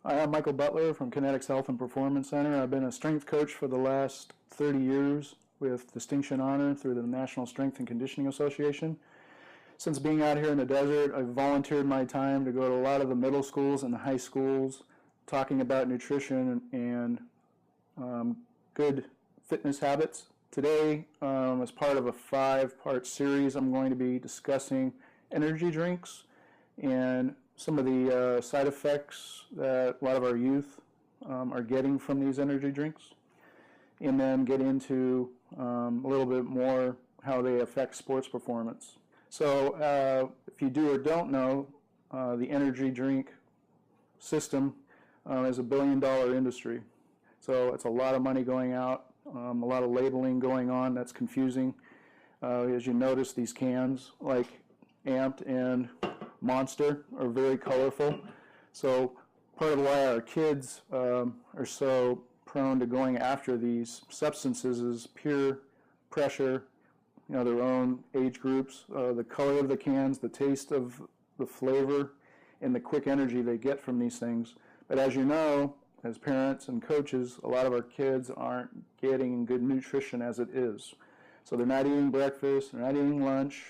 Hi, I'm Michael Butler from Kinetix Health and Performance Center. I've been a strength coach for the last 30 years with distinction honor through the National Strength and Conditioning Association. Since being out here in the desert, I've volunteered my time to go to a lot of the middle schools and the high schools talking about nutrition and good fitness habits. Today, as part of a 5-part series, I'm going to be discussing energy drinks and some of the side effects that a lot of our youth are getting from these energy drinks, and then get into a little bit more how they affect sports performance. So if you do or don't know, the energy drink system is $1 billion industry. So it's a lot of money going out, a lot of labeling going on that's confusing. As you notice, these cans like Amped and Monster are very colorful. So part of why our kids are so prone to going after these substances is peer pressure, their own age groups, the color of the cans, the taste of the flavor, and the quick energy they get from these things. But as you know, as parents and coaches, a lot of our kids aren't getting good nutrition as it is. So they're not eating breakfast, they're not eating lunch,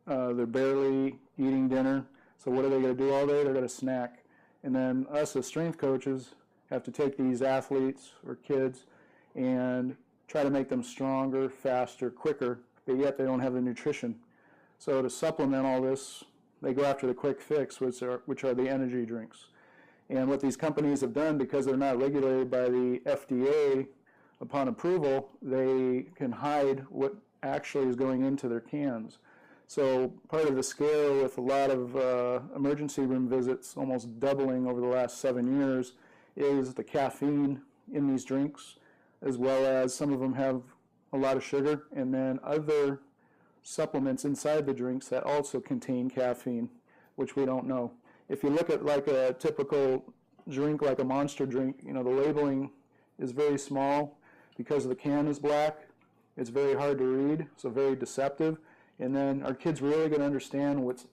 they're barely eating dinner. So what are they going to do all day? They're going to snack. And then us as strength coaches have to take these athletes or kids and try to make them stronger, faster, quicker, but yet they don't have the nutrition. So to supplement all this, they go after the quick fix, which are the energy drinks. And what these companies have done, because they're not regulated by the FDA upon approval, they can hide what actually is going into their cans. So part of the scare with a lot of emergency room visits, almost doubling over the last 7 years, is the caffeine in these drinks, as well as some of them have a lot of sugar, and then other supplements inside the drinks that also contain caffeine, which we don't know. If you look at like a typical drink, like a Monster drink, the labeling is very small. Because the can is black, it's very hard to read, so very deceptive. And then are kids really going to understand what's,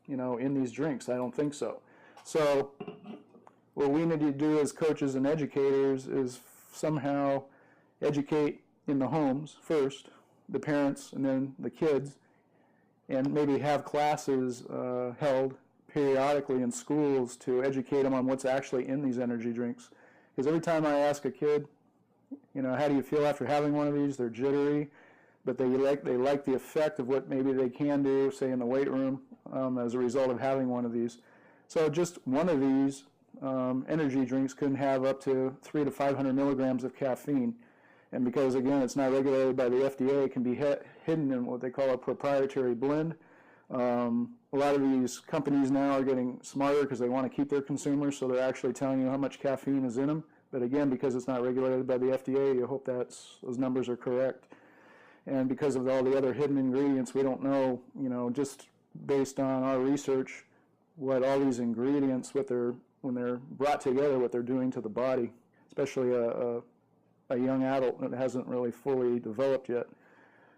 in these drinks? I don't think so. So what we need to do as coaches and educators is somehow educate in the homes first, the parents and then the kids, and maybe have classes held periodically in schools to educate them on what's actually in these energy drinks. Because every time I ask a kid, how do you feel after having one of these, they're jittery, but they like the effect of what maybe they can do, say in the weight room, as a result of having one of these. So just one of these energy drinks can have up to 300 to 500 milligrams of caffeine. And because, again, it's not regulated by the FDA, it can be hidden in what they call a proprietary blend. A lot of these companies now are getting smarter because they want to keep their consumers, so they're actually telling you how much caffeine is in them. But again, because it's not regulated by the FDA, you hope those numbers are correct. And because of all the other hidden ingredients, we don't know, just based on our research, what all these ingredients, when they're brought together, what they're doing to the body, especially a young adult that hasn't really fully developed yet.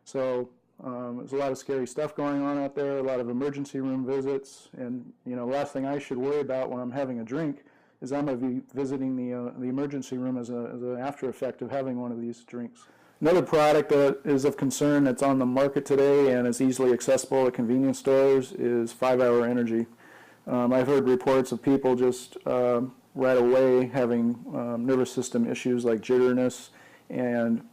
So there's a lot of scary stuff going on out there, a lot of emergency room visits, and the last thing I should worry about when I'm having a drink is I'm going to be visiting the emergency room as an after effect of having one of these drinks. Another product that is of concern that's on the market today and is easily accessible at convenience stores is 5-Hour Energy. I've heard reports of people just right away having nervous system issues like jitterness, and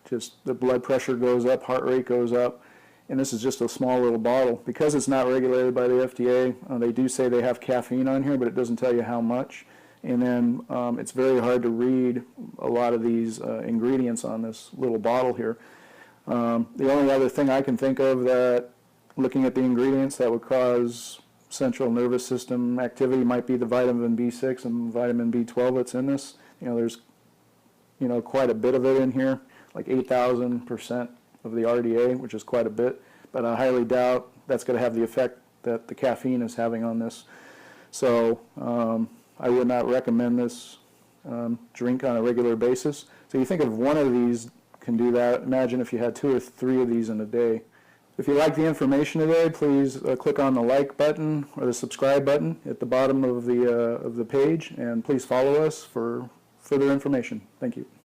just the blood pressure goes up, heart rate goes up, and this is just a small little bottle. Because it's not regulated by the FDA, they do say they have caffeine on here, but it doesn't tell you how much. And then it's very hard to read a lot of these ingredients on this little bottle here. The only other thing I can think of that, looking at the ingredients, that would cause central nervous system activity might be the vitamin B6 and vitamin B12 that's in this. There's quite a bit of it in here, like 8,000% of the RDA, which is quite a bit, but I highly doubt that's going to have the effect that the caffeine is having on this. So I would not recommend this drink on a regular basis. So you think of one of these can do that. Imagine if you had 2 or 3 of these in a day. If you like the information today, please click on the like button or the subscribe button at the bottom of the page, and please follow us for further information. Thank you.